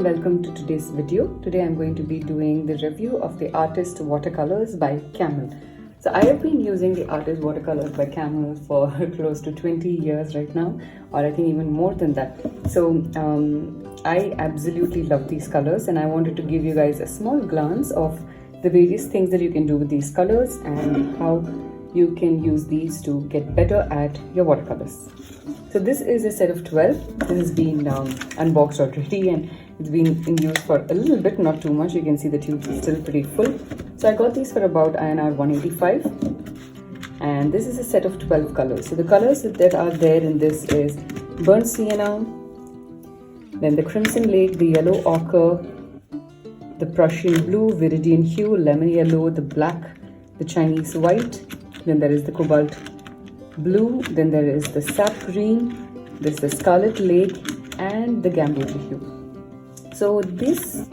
Welcome to today's video. Today I'm going to be doing the review of the Artist Watercolors by Camel. So I have been using the Artist Watercolors by Camel for close to 20 years right now, or I think even more than that. So I absolutely love these colors, and I wanted to give you guys a small glance of the various things that you can do with these colors and how you can use these to get better at your watercolors. So this is a set of 12. This has been unboxed already, and it's been in use for a little bit, not too much. You can see the tubes are still pretty full. So I got these for about INR 185, and this is a set of 12 colors. So the colors that are there in this is burnt sienna, then the crimson lake, the yellow ochre, the Prussian blue, viridian hue, lemon yellow, the black, the Chinese white, then there is the cobalt blue, then there is the sap green, there's the scarlet lake, and the gamboge hue. So this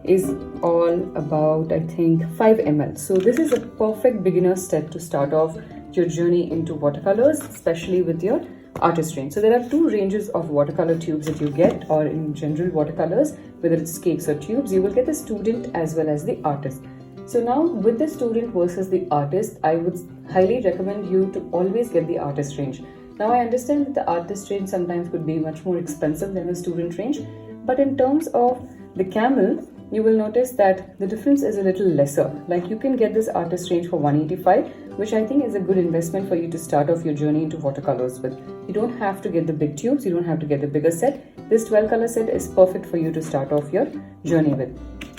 is all about, I think, 5 ml. So this is a perfect beginner step to start off your journey into watercolors, especially with your artist range. So there are 2 ranges of watercolor tubes that you get, or in general watercolors, whether it's cakes or tubes. You will get the student as well as the artist. So now with the student versus the artist, I would highly recommend you to always get the artist range. Now I understand that the artist range sometimes could be much more expensive than the student range, but in terms of the Camel, you will notice that the difference is a little lesser. Like you can get this artist range for 185, which I think is a good investment for you to start off your journey into watercolors with. You don't have to get the big tubes, you don't have to get the bigger set. This 12 color set is perfect for you to start off your journey with.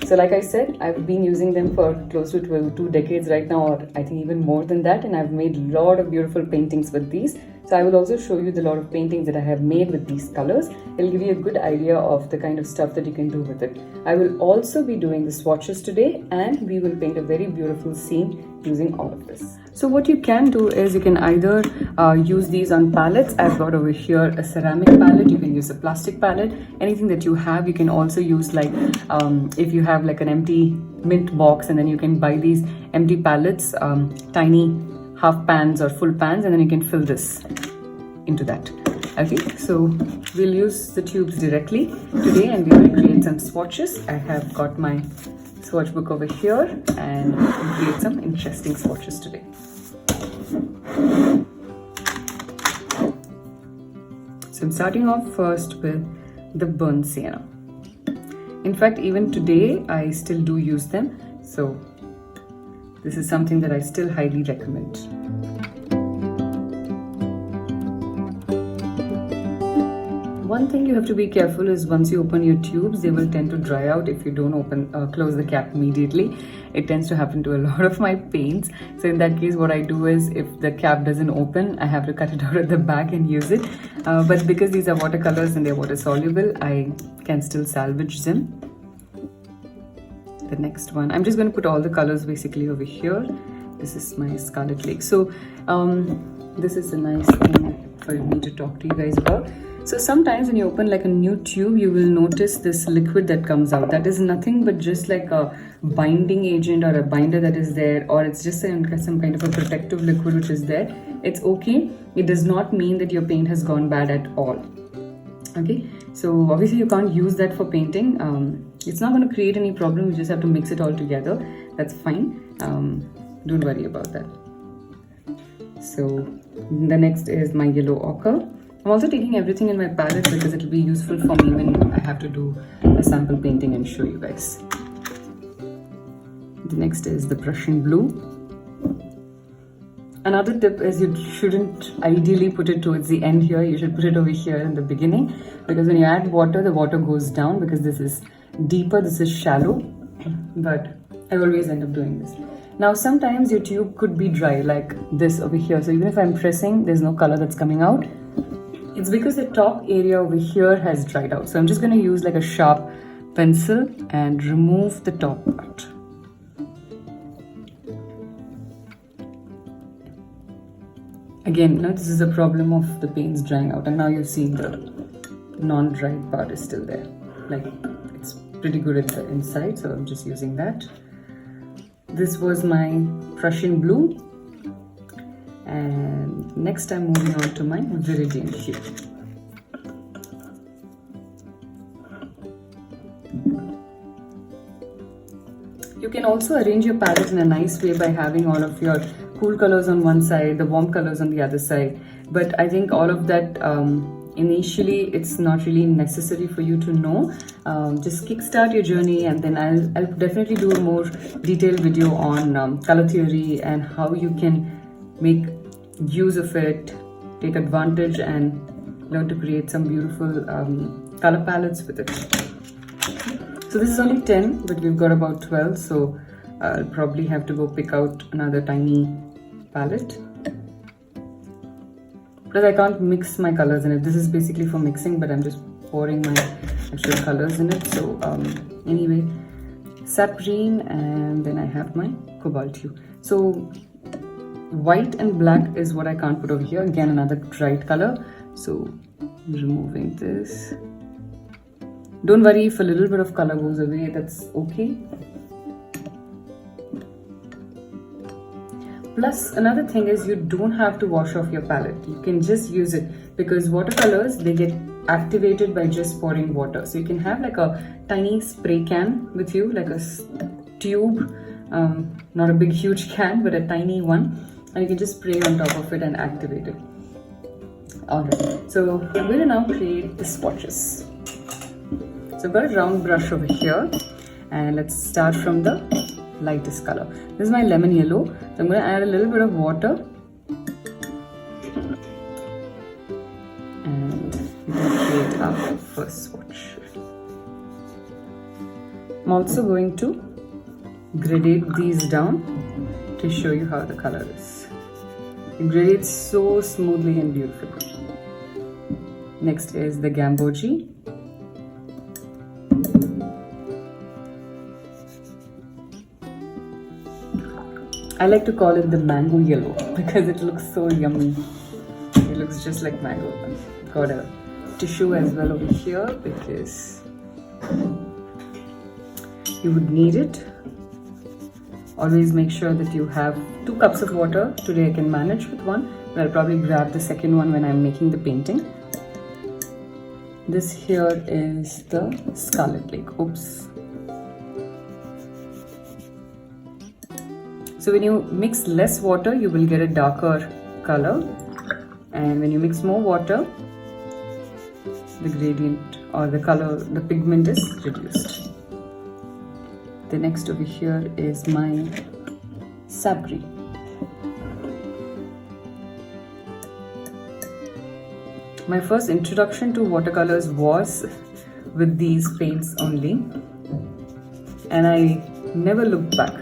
So like I said, I've been using them for close to 2 decades right now, or I think even more than that, and I've made a lot of beautiful paintings with these. So I will also show you the lot of paintings that I have made with these colors. It'll give you a good idea of the kind of stuff that you can do with it. I will also be doing the swatches today, and we will paint a very beautiful scene using all of this. So what you can do is you can either use these on palettes. I've got over here a ceramic palette. You can use a plastic palette. Anything that you have, you can also use, like if you have like an empty mint box, and then you can buy these empty palettes, tiny half pans or full pans, and then you can fill this into that. Okay, so we'll use the tubes directly today, and we will create some swatches. I have got my swatch book over here, and we'll create some interesting swatches today. So I'm starting off first with the burnt sienna. In fact, even today I still do use them, so this is something that I still highly recommend. One thing you have to be careful is once you open your tubes, they will tend to dry out if you don't close the cap immediately. It tends to happen to a lot of my paints. So in that case, what I do is, if the cap doesn't open, I have to cut it out at the back and use it. But because these are watercolors and they're water soluble, I can still salvage them. The next one, I'm just going to put all the colors basically over here. This is my Scarlet Lake. So this is a nice thing for me to talk to you guys about. So sometimes when you open like a new tube, you will notice this liquid that comes out. That is nothing but just like a binding agent or a binder that is there, or it's just some kind of a protective liquid which is there. It's okay. It does not mean that your paint has gone bad at all. Okay, so obviously you can't use that for painting. It's not going to create any problem. You just have to mix it all together. That's fine. Don't worry about that. So the next is my yellow ochre. I'm also taking everything in my palette because it will be useful for me when I have to do a sample painting and show you guys. The next is the Prussian blue. Another tip is you shouldn't ideally put it towards the end here. You should put it over here in the beginning, because when you add water, the water goes down because this is deeper, this is shallow. But I always end up doing this. Now sometimes your tube could be dry like this over here. So even if I'm pressing, there's no color that's coming out. It's because the top area over here has dried out. So I'm just going to use like a sharp pencil and remove the top part. Again, now this is a problem of the paints drying out, and now you've seen the non-dried part is still there. Like, it's pretty good at the inside, so I'm just using that. This was my Prussian blue, And next I'm moving on to my Viridian hue. You can also arrange your palette in a nice way by having all of your cool colors on one side, the warm colors on the other side. But I think all of that initially it's not really necessary for you to know. Just kickstart your journey, and then I'll definitely do a more detailed video on color theory and how you can make use of it, take advantage, and learn to create some beautiful color palettes with it. So this is only 10, but we've got about 12, so I'll probably have to go pick out another tiny palette. Because I can't mix my colors in it. This is basically for mixing, but I'm just pouring my actual colors in it. So anyway, sap green, and then I have my cobalt hue. So white and black is what I can't put over here. Again, another bright color. So removing this. Don't worry if a little bit of color goes away, that's okay. Plus, another thing is you don't have to wash off your palette. You can just use it, because watercolors, they get activated by just pouring water. So you can have like a tiny spray can with you, like a tube, not a big huge can, but a tiny one, and you can just spray on top of it and activate it. Alright, so I'm going to now create the swatches. So I've got a round brush over here, and let's start from the lightest color. This is my lemon yellow. So I'm going to add a little bit of water, and we can create our first swatch. I'm also going to gradate these down to show you how the color is. It gradates so smoothly and beautifully. Next is the Gambogi. I like to call it the mango yellow because it looks so yummy. It looks just like mango. I've got a tissue as well over here because you would need it. Always make sure that you have 2 cups of water. Today I can manage with 1, but I'll probably grab the second one when I'm making the painting. This here is the Scarlet Lake. Oops. So when you mix less water, you will get a darker color, and when you mix more water, the gradient or the color, the pigment is reduced. The next over here is my sap green. My first introduction to watercolors was with these paints only, and I never looked back.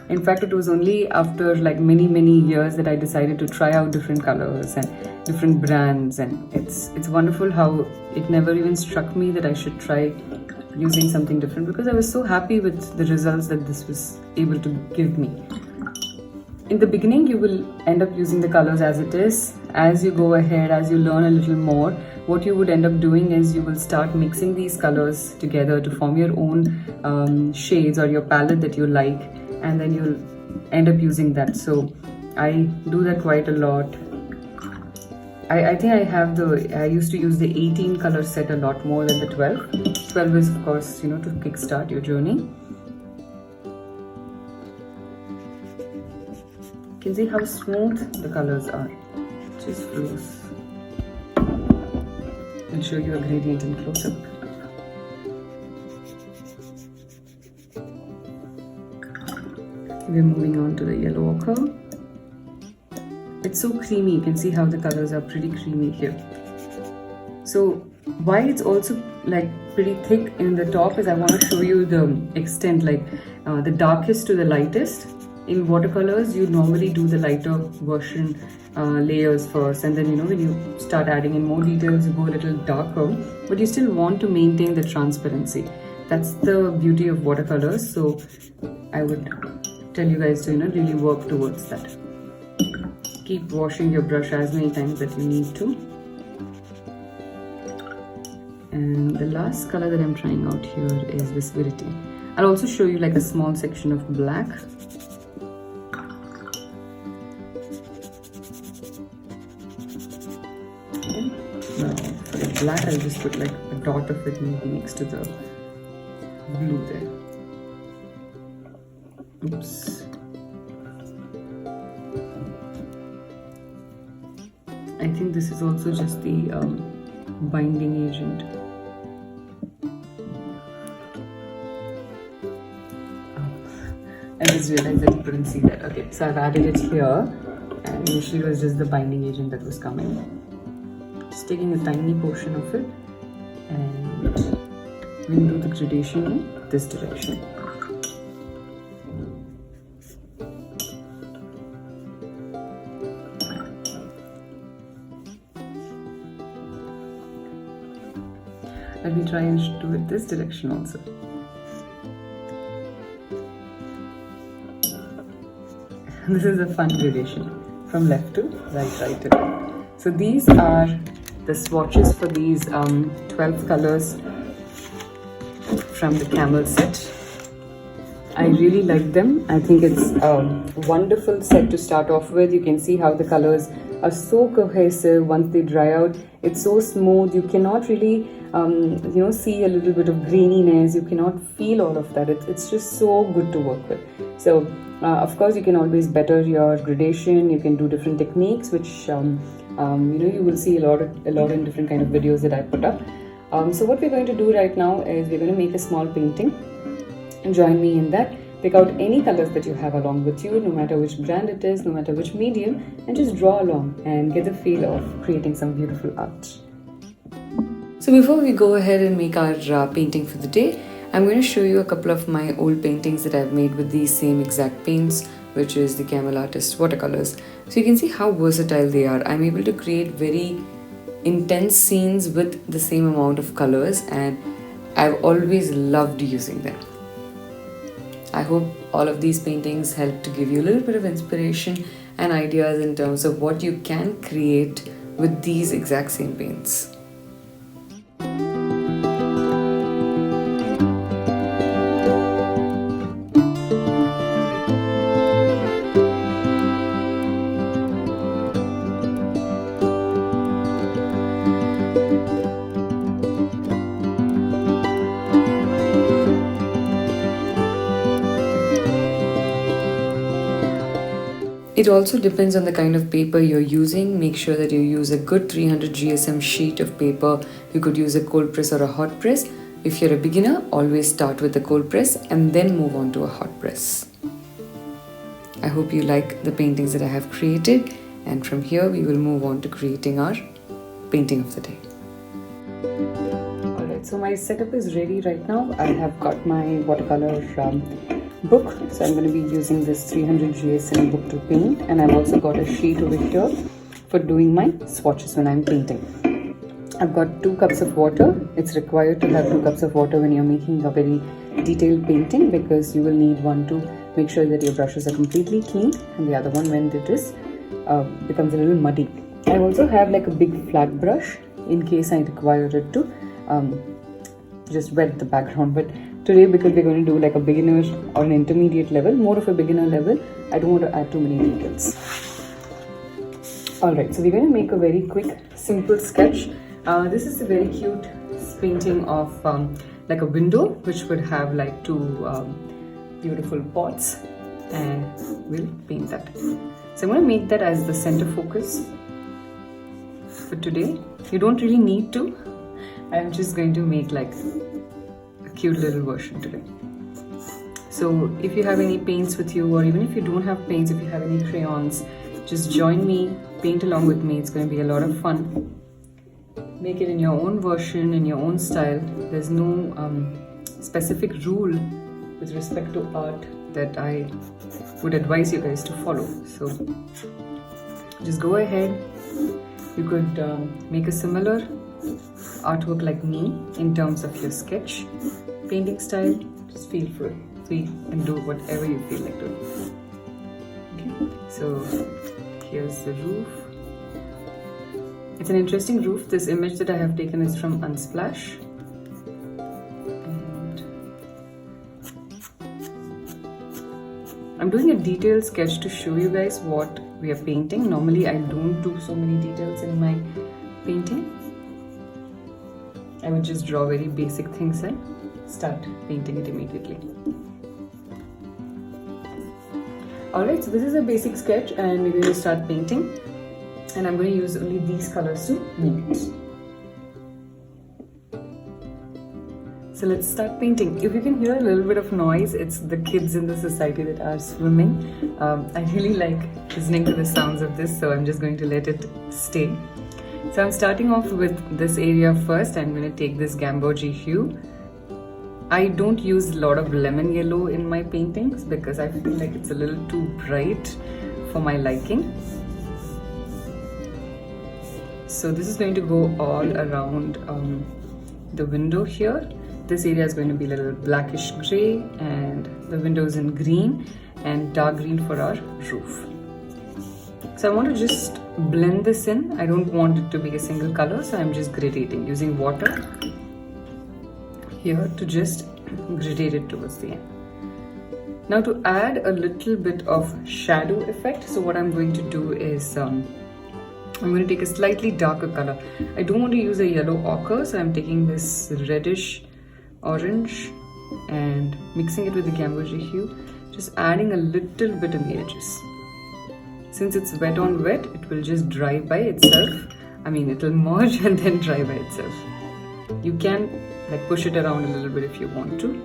In fact, it was only after like many years that I decided to try out different colors and different brands, and it's wonderful how it never even struck me that I should try using something different, because I was so happy with the results that this was able to give me. In the beginning, you will end up using the colors as it is. As you go ahead, as you learn a little more, what you would end up doing is you will start mixing these colors together to form your own shades or your palette that you like, and then you'll end up using that. So I do that quite a lot. I think I used to use the 18 color set a lot more than the 12. 12 is of course, to kickstart your journey. You can see how smooth the colors are. Just flows. I'll show you a gradient in close up. We're moving on to the yellow ochre. It's so creamy. You can see how the colors are pretty creamy here. So why it's also like pretty thick in the top is I want to show you the extent, like the darkest to the lightest. In watercolors, you normally do the lighter version layers first, and then when you start adding in more details, you go a little darker, but you still want to maintain the transparency. That's the beauty of watercolors. So I would tell you guys to really work towards that. Keep washing your brush as many times that you need to. And the last color that I'm trying out here is this Viridian. I'll also show you like a small section of black. Now for the black, I'll just put like a dot of it maybe next to the blue there. Oops. I think this is also just the binding agent. I just realized that you couldn't see that. Okay, so I've added it here, and initially it was just the binding agent that was coming. Just taking a tiny portion of it, and we'll do the gradation in this direction. Let me try and do it this direction also. This is a fun gradation from left to right, right to left. So these are the swatches for these 12 colors from the Camel set. I really like them. I think it's a wonderful set to start off with. You can see how the colors are so cohesive. Once they dry out, it's so smooth. You cannot really see a little bit of graininess. You cannot feel all of that. It's just so good to work with. So of course, you can always better your gradation. You can do different techniques, which you will see a lot in different kind of videos that I put up. So what we're going to do right now is we're going to make a small painting, and join me in that. Pick out any colors that you have along with you, no matter which brand it is, no matter which medium, and just draw along and get the feel of creating some beautiful art. So before we go ahead and make our painting for the day, I'm going to show you a couple of my old paintings that I've made with these same exact paints, which is the Camel Artist watercolors. So you can see how versatile they are. I'm able to create very intense scenes with the same amount of colors, and I've always loved using them. I hope all of these paintings help to give you a little bit of inspiration and ideas in terms of what you can create with these exact same paints. It also depends on the kind of paper you're using. Make sure that you use a good 300 GSM sheet of paper. You could use a cold press or a hot press. If you're a beginner, always start with the cold press and then move on to a hot press. I hope you like the paintings that I have created, and from here we will move on to creating our painting of the day. Alright, so my setup is ready right now. I have got my watercolor book, so I'm going to be using this 300 GSM book to paint, and I've also got a sheet over here for doing my swatches when I'm painting. I've got 2 cups of water. It's required to have 2 cups of water when you're making a very detailed painting, because you will need one to make sure that your brushes are completely clean, and the other one when it is becomes a little muddy. I also have like a big flat brush in case I require it to just wet the background, but today, because we're going to do like a beginner or an intermediate level, more of a beginner level, I don't want to add too many details. Alright, so we're going to make a very quick, simple sketch. This is a very cute painting of like a window, which would have like 2 beautiful pots, and we'll paint that. So I'm going to make that as the center focus for today. You don't really need to. I'm just going to make like cute little version today. So if you have any paints with you, or even if you don't have paints, if you have any crayons, just join me, paint along with me. It's going to be a lot of fun. Make it in your own version, in your own style. There's no specific rule with respect to art that I would advise you guys to follow. So just go ahead. You could make a similar artwork like me in terms of your sketch painting style. Just feel free and do whatever you feel like doing. Okay, so here's the roof. It's an interesting roof. This image that I have taken is from Unsplash, and I'm doing a detailed sketch to show you guys what we are painting. Normally I don't do so many details in my painting, just draw very basic things and start painting it immediately. Alright, so this is a basic sketch and we're going to start painting, and I'm going to use only these colors to make it. So let's start painting. If you can hear a little bit of noise, it's the kids in the society that are swimming. I really like listening to the sounds of this, so I'm just going to let it stay. So I'm starting off with this area first. I'm going to take this Gamboge hue. I don't use a lot of lemon yellow in my paintings because I feel like it's a little too bright for my liking. So this is going to go all around the window here. This area is going to be a little blackish grey, and the windows in green and dark green for our roof. So I want to just blend this in. I don't want it to be a single color, so I'm just gradating using water here to just gradate it towards the end. Now to add a little bit of shadow effect, so what I'm going to do is I'm going to take a slightly darker color. I don't want to use a yellow ochre, so I'm taking this reddish orange and mixing it with the Gamboge hue, just adding a little bit on the edges. Since it's wet on wet, it will just dry by itself. I mean, it'll merge and then dry by itself. You can like push it around a little bit if you want to.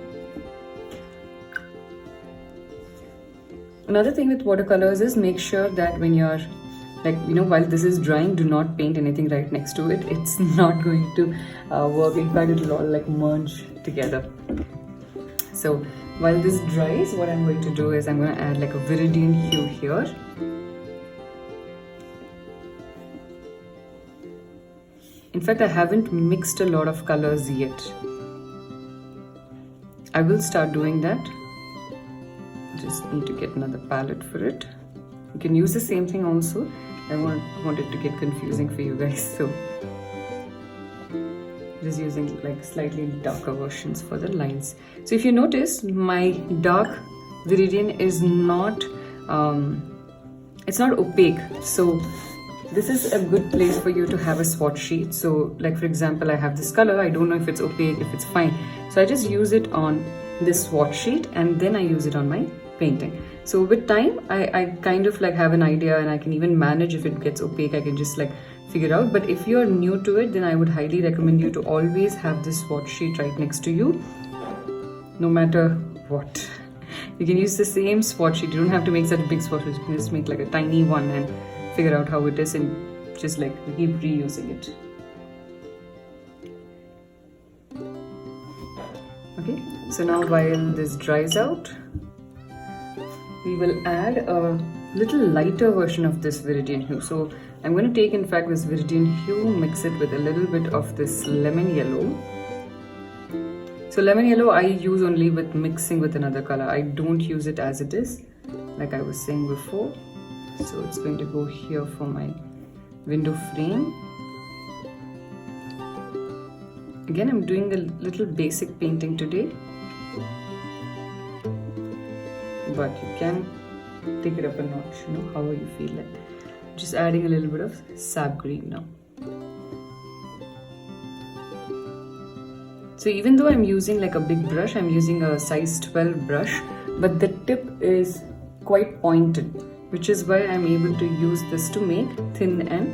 Another thing with watercolors is make sure that when you're while this is drying, do not paint anything right next to it. It's not going to work. In fact, it will all like merge together. So while this dries, what I'm going to do is I'm going to add like a viridian hue here. In fact, I haven't mixed a lot of colors yet. I will start doing that. Just need to get another palette for it. You can use the same thing also. I want it to get confusing for you guys, so just using like slightly darker versions for the lines. So if you notice, my dark viridian is not it's not opaque, so this is a good place for you to have a swatch sheet. So like for example, I have this color, I don't know if it's opaque, if it's fine, so I just use it on this swatch sheet and then I use it on my painting. So with time, I kind of like have an idea, and I can even manage if it gets opaque. I can just like figure out. But if you're new to it, then I would highly recommend you to always have this swatch sheet right next to you, no matter what. You can use the same swatch sheet. You don't have to make such a big swatch sheet. You can just make like a tiny one and figure out how it is and just like keep reusing it. Okay, so now while this dries out, we will add a little lighter version of this viridian hue. So I'm going to take in fact this viridian hue, mix it with a little bit of this lemon yellow. So lemon yellow I use only with mixing with another color. I don't use it as it is, like I was saying before. So it's going to go here for my window frame. Again, I'm doing a little basic painting today, but you can take it up a notch, however you feel like. Just adding a little bit of sap green now. So even though I'm using like a big brush, I'm using a size 12 brush, but the tip is quite pointed, which is why I'm able to use this to make thin and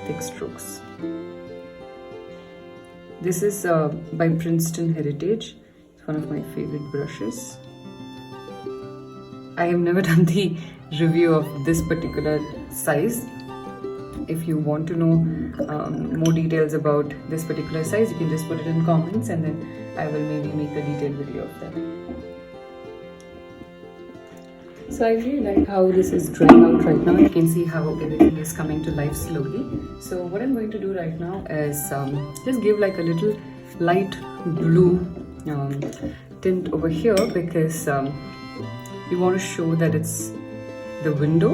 thick strokes. This is by Princeton Heritage. It's one of my favorite brushes. I have never done the review of this particular size. If you want to know more details about this particular size, you can just put it in comments and then I will maybe make a detailed video of that. So I really like how this is drying out right now. You can see how everything is coming to life slowly. So what I'm going to do right now is just give like a little light blue tint over here, because we want to show that it's the window.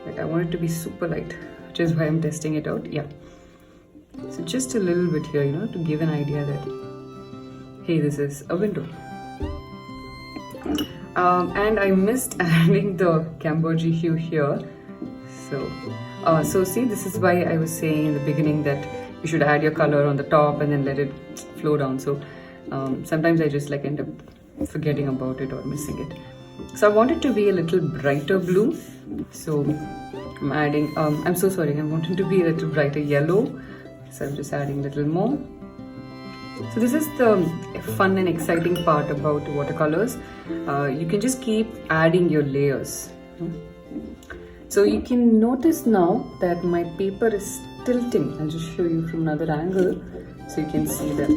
Like I want it to be super light, which is why I'm testing it out. Yeah. So just a little bit here, to give an idea that, hey, this is a window. And I missed adding the Camboge hue here. So So see, this is why I was saying in the beginning that you should add your color on the top and then let it flow down. So sometimes I just like end up forgetting about it or missing it. So I want it to be a little brighter blue. So I'm adding, I'm so sorry, I want it to be a little brighter yellow. So I'm just adding a little more. So this is the fun and exciting part about watercolors. You can just keep adding your layers. So you can notice now that my paper is tilting. I'll just show you from another angle so you can see that.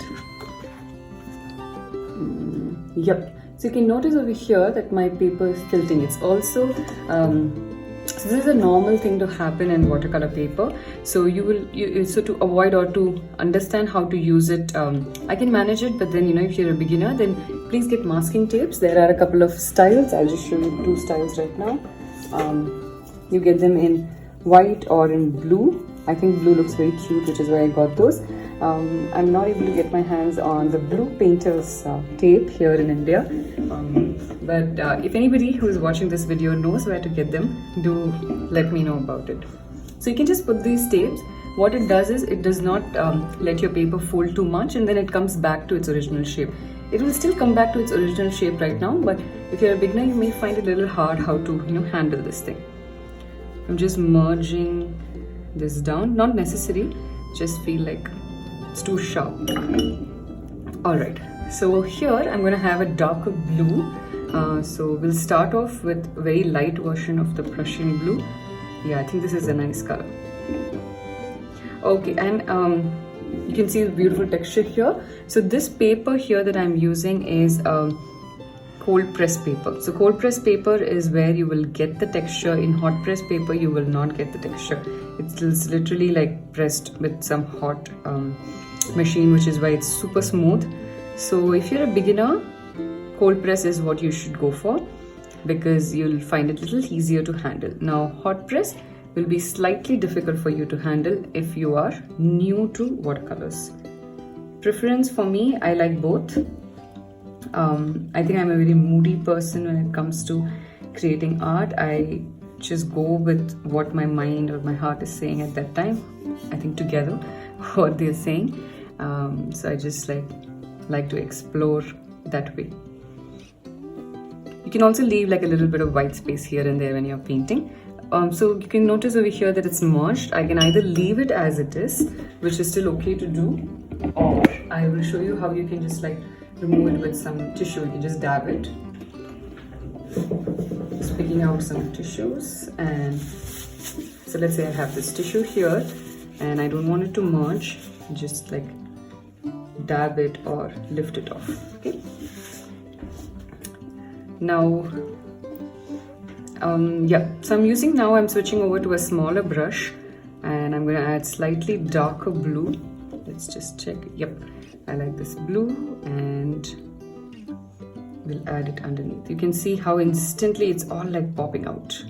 Yep. So you can notice over here that my paper is tilting. It's also so this is a normal thing to happen in watercolor paper. So so to avoid or to understand how to use it, I can manage it. But then if you're a beginner, then please get masking tapes. There are a couple of styles. I'll just show you 2 styles right now. You get them in white or in blue. I think blue looks very cute, which is why I got those. I'm not able to get my hands on the blue painter's tape here in India. But if anybody who is watching this video knows where to get them, do let me know about it. So you can just put these tapes. What it does is it does not let your paper fold too much, and then it comes back to its original shape. It will still come back to its original shape right now, but if you're a beginner, you may find it a little hard how to handle this thing. I'm just merging this down. Not necessary, just feel like it's too sharp. Alright, so here I'm going to have a darker blue. So we'll start off with a very light version of the Prussian blue. Yeah, I think this is a nice color. Okay, and you can see the beautiful texture here. So this paper here that I'm using is cold press paper. So cold press paper is where you will get the texture. In hot press paper you will not get the texture. It's literally like pressed with some hot machine, which is why it's super smooth. So if you're a beginner, cold press is what you should go for, because you'll find it a little easier to handle. Now hot press will be slightly difficult for you to handle if you are new to watercolors. Preference for me, I like both. I think I'm a very moody person when it comes to creating art. I just go with what my mind or my heart is saying at that time. I think together what they're saying. So I just like to explore that way. You can also leave like a little bit of white space here and there when you're painting. So you can notice over here that it's merged. I can either leave it as it is, which is still okay to do, or I will show you how you can just remove it with some tissue. You can just dab it. Just picking out some tissues, and so let's say I have this tissue here and I don't want it to merge. Just dab it or lift it off. Okay. Now yeah, so I'm switching over to a smaller brush, and I'm going to add slightly darker blue. Let's just check. Yep, I like this blue, and we'll add it underneath. You can see how instantly it's all popping out.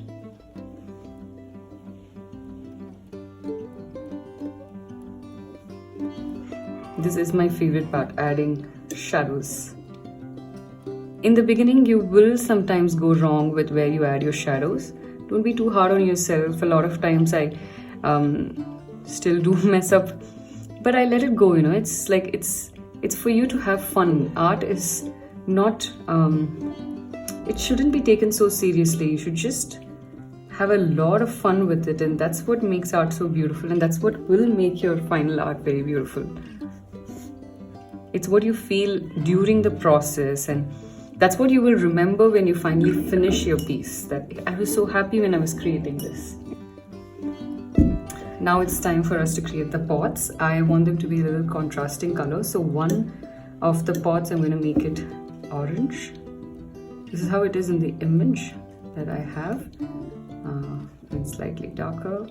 This is my favorite part, adding shadows. In the beginning, you will sometimes go wrong with where you add your shadows. Don't be too hard on yourself. A lot of times I still do mess up, but I let it go. It's for you to have fun. Art is not, it shouldn't be taken so seriously. You should just have a lot of fun with it, and that's what makes art so beautiful, and that's what will make your final art very beautiful. It's what you feel during the process, and that's what you will remember when you finally finish your piece, that I was so happy when I was creating this. Now it's time for us to create the pots. I want them to be a little contrasting colors. So one of the pots, I'm going to make it orange. This is how it is in the image that I have, and slightly darker.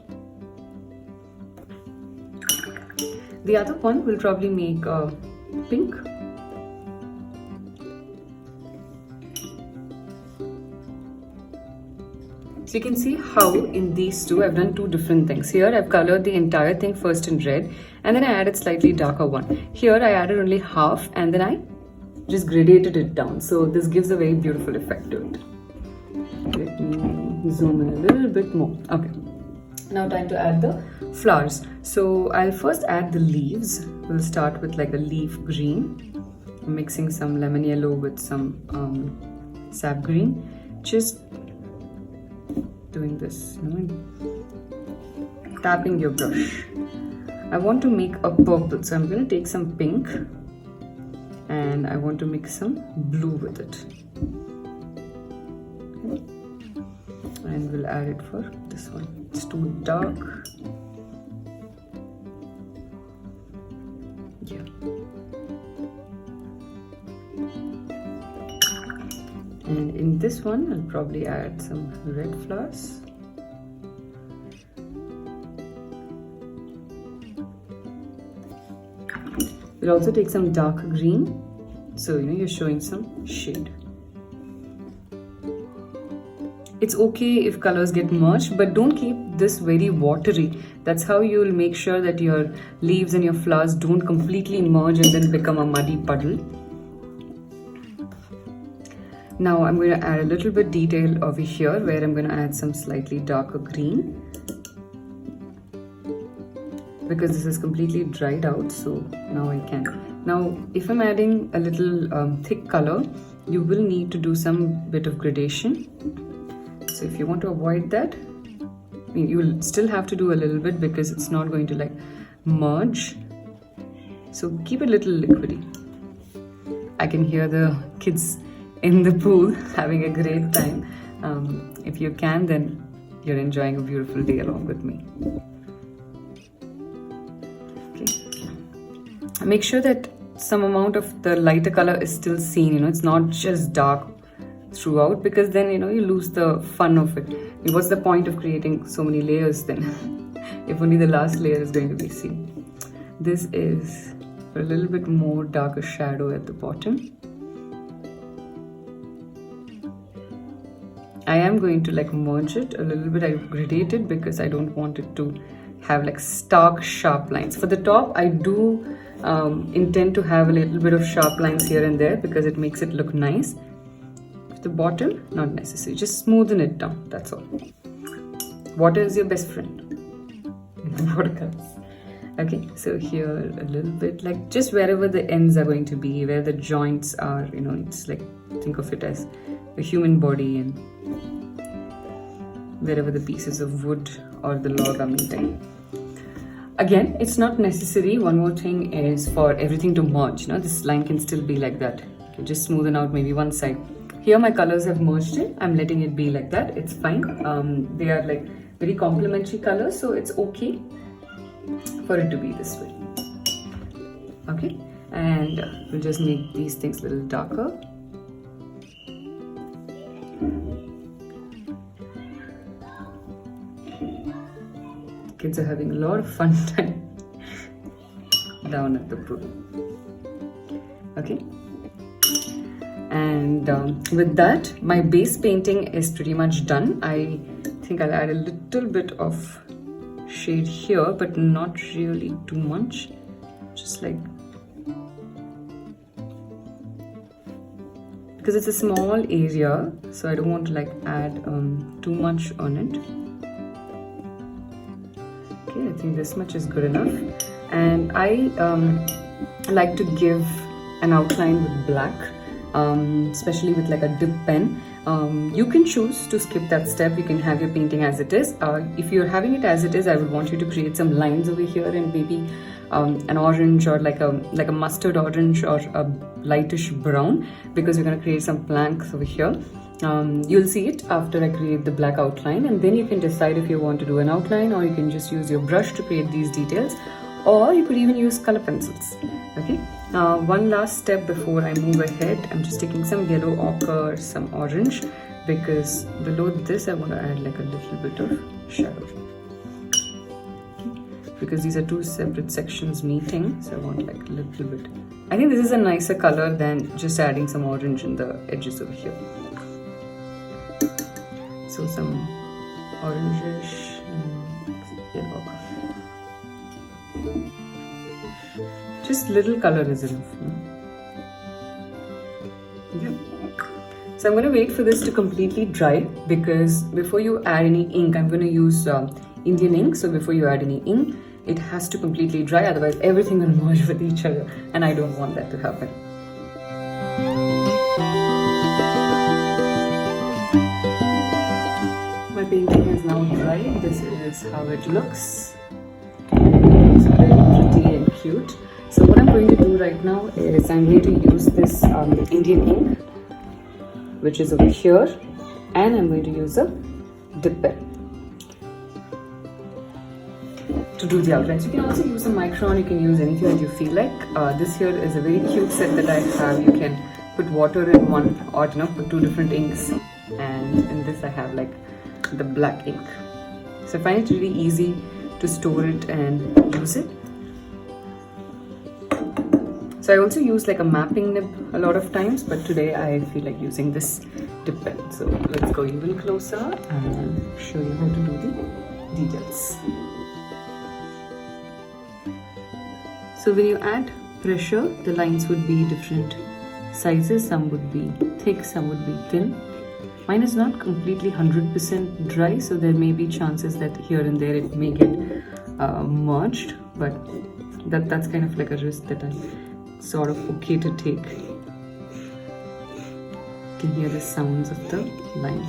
The other one will probably make pink. So you can see how in these two I've done two different things. Here I've colored the entire thing first in red, and then I added slightly darker one. Here I added only half, and then I just gradated it down. So this gives a very beautiful effect to it. Let me zoom in a little bit more. Okay. Now time to add the flowers. So I'll first add the leaves. We'll start with like a leaf green, mixing some lemon yellow with some sap green. Just doing this, tapping your brush. I want to make a purple, so I'm going to take some pink and I want to mix some blue with it. Okay. And we'll add it for this one. It's too dark. Yeah. And in this one, I'll probably add some red flowers. We'll also take some dark green, so you're showing some shade. It's okay if colors get merged, but don't keep this very watery. That's how you'll make sure that your leaves and your flowers don't completely merge and then become a muddy puddle. Now I'm going to add a little bit detail over here where I'm going to add some slightly darker green, because this is completely dried out, so now I can. Now if I'm adding a little thick color, you will need to do some bit of gradation. So if you want to avoid that, you will still have to do a little bit because it's not going to like merge. So keep it a little liquidy. I can hear the kids in the pool having a great time. If you can, then you're enjoying a beautiful day along with me. Okay. Make sure that some amount of the lighter color is still seen, it's not just dark throughout, because then you lose the fun of it. What's the point of creating so many layers then if only the last layer is going to be seen? This is for a little bit more darker shadow at the bottom. I am going to like merge it a little bit. I gradate it because I don't want it to have like stark sharp lines. For the top, I do intend to have a little bit of sharp lines here and there because it makes it look nice. The bottom, not necessary. Just smoothen it down, that's all. Water is your best friend. Watercolors. Okay, so here a little bit, like just wherever the ends are going to be, where the joints are, it's like, think of it as a human body, and wherever the pieces of wood or the log are meeting. Again, it's not necessary. One more thing is for everything to merge. This line can still be like that. Okay, just smoothen out maybe one side. Here my colors have merged in. I'm letting it be like that. It's fine. They are like very complementary colors, so it's okay for it to be this way. Okay, and we'll just make these things a little darker. Kids are having a lot of fun time down at the pool. Okay. And with that, my base painting is pretty much done. I think I'll add a little bit of shade here, but not really too much. Just like, because it's a small area, so I don't want to like add too much on it. Okay, I think this much is good enough. And I like to give an outline with black. Especially with like a dip pen. You can choose to skip that step. You can have your painting as it is. If you're having it as it is, I would want you to create some lines over here and maybe an orange or like a mustard orange or a lightish brown, because we're going to create some planks over here. You'll see it after I create the black outline, and then you can decide if you want to do an outline, or you can just use your brush to create these details, or you could even use color pencils. Okay. One last step before I move ahead, I'm just taking some yellow ochre, some orange, because below this I want to add like a little bit of shadow. Because these are two separate sections meeting, so I want like a little bit. I think this is a nicer color than just adding some orange in the edges over here. So some orangish and yellow ochre. Just little color is enough. Yeah. So I'm going to wait for this to completely dry, because before you add any ink, I'm going to use Indian ink, so before you add any ink, it has to completely dry, otherwise everything will merge with each other, and I don't want that to happen. My painting is now dry. This is how it looks. It's very pretty and cute. So what I'm going to do right now is I'm going to use this Indian ink, which is over here, and I'm going to use a dip pen to do the outlines. You can also use a micron, you can use anything that you feel like. This here is a very cute set that I have. You can put water in one, or put two different inks, and in this I have like the black ink. So I find it really easy to store it and use it. So I also use like a mapping nib a lot of times, but today I feel like using this dip pen. So let's go even closer and show you how to do the details. So when you add pressure, the lines would be different sizes. Some would be thick, some would be thin. Mine is not completely 100% dry, so there may be chances that here and there it may get merged, but that's kind of like a risk that I'm sort of okay to take. You can hear the sounds of the line.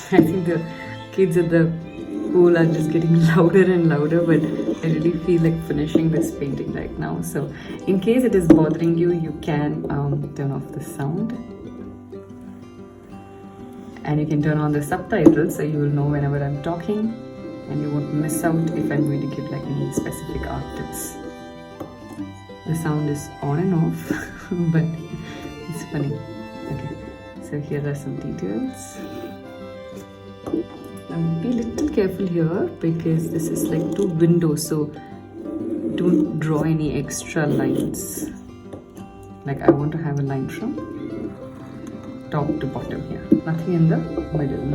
I think the kids at the pool are just getting louder and louder, but I really feel like finishing this painting right now. So in case it is bothering you, you can turn off the sound, and you can turn on the subtitles so you will know whenever I'm talking, and you won't miss out if I'm going to give like any specific art tips. The sound is on and off, but it's funny. Okay, so here are some details. Be a little careful here because this is like two windows, so don't draw any extra lines. Like I want to have a line from top to bottom here, nothing in the middle,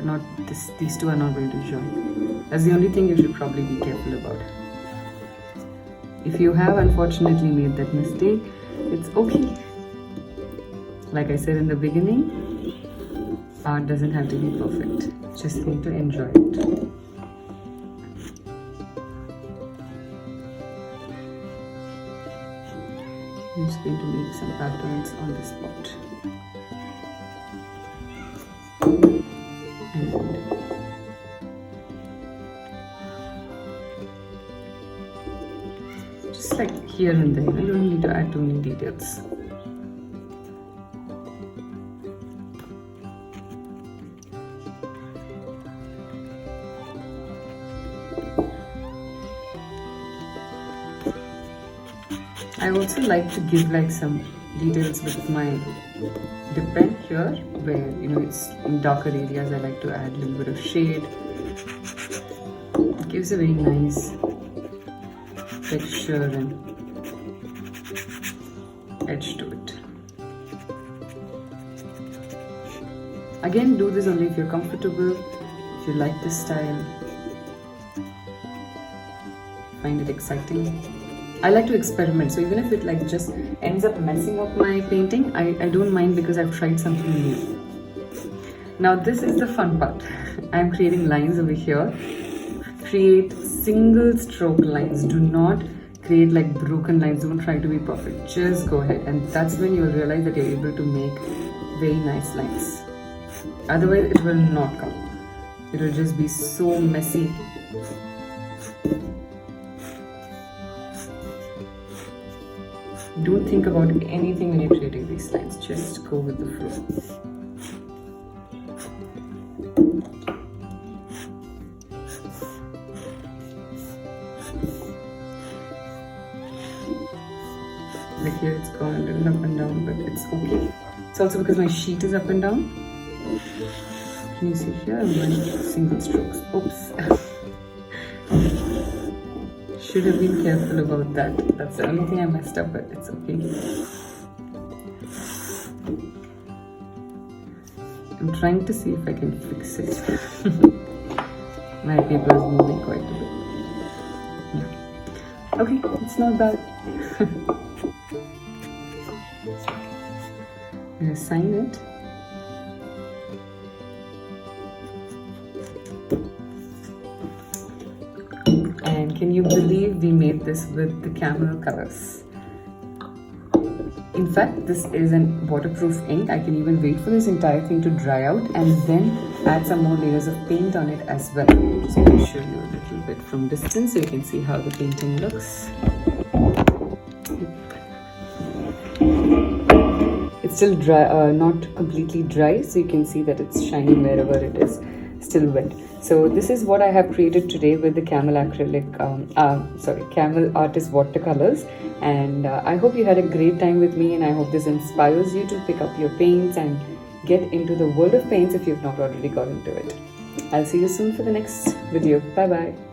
not this. These two are not going to join. That's the only thing you should probably be careful about. If you have unfortunately made that mistake, it's okay. Like I said in the beginning, art doesn't have to be perfect. Just need to enjoy it. I'm just going to make some patterns on the spot. And just like here and there, you don't need to add too many details. I also like to give like some details with my dip pen here, where it's in darker areas. I like to add a little bit of shade. It gives a very nice texture and edge to it. Again, do this only if you're comfortable, if you like this style, find it exciting. I like to experiment, so even if it like just ends up messing up my painting, I don't mind because I've tried something new. Now this is the fun part. I'm creating lines over here. Create single stroke lines. Do not create like broken lines. Don't try to be perfect. Just go ahead, and that's when you'll realize that you're able to make very nice lines. Otherwise it will not come. It will just be so messy. Don't think about anything when you're creating these lines. Just go with the flow. Like here it's gone a little up and down, but it's okay. It's also because my sheet is up and down. Can you see here? I'm going single strokes. Oops. Should have been careful about that. That's the only thing I messed up with. It's okay. I'm trying to see if I can fix it. My paper is moving quite a bit. Yeah. Okay, it's not bad. I'm gonna sign it. And can you believe we made this with the Camel colors? In fact, this is an waterproof ink. I can even wait for this entire thing to dry out and then add some more layers of paint on it as well. I'm just going to show you a little bit from distance so you can see how the painting looks. It's still dry, not completely dry, so you can see that it's shining wherever it is still wet. So this is what I have created today with the Camel Camel Artist watercolors, and I hope you had a great time with me, and I hope this inspires you to pick up your paints and get into the world of paints if you've not already got into it. I'll see you soon for the next video. Bye bye.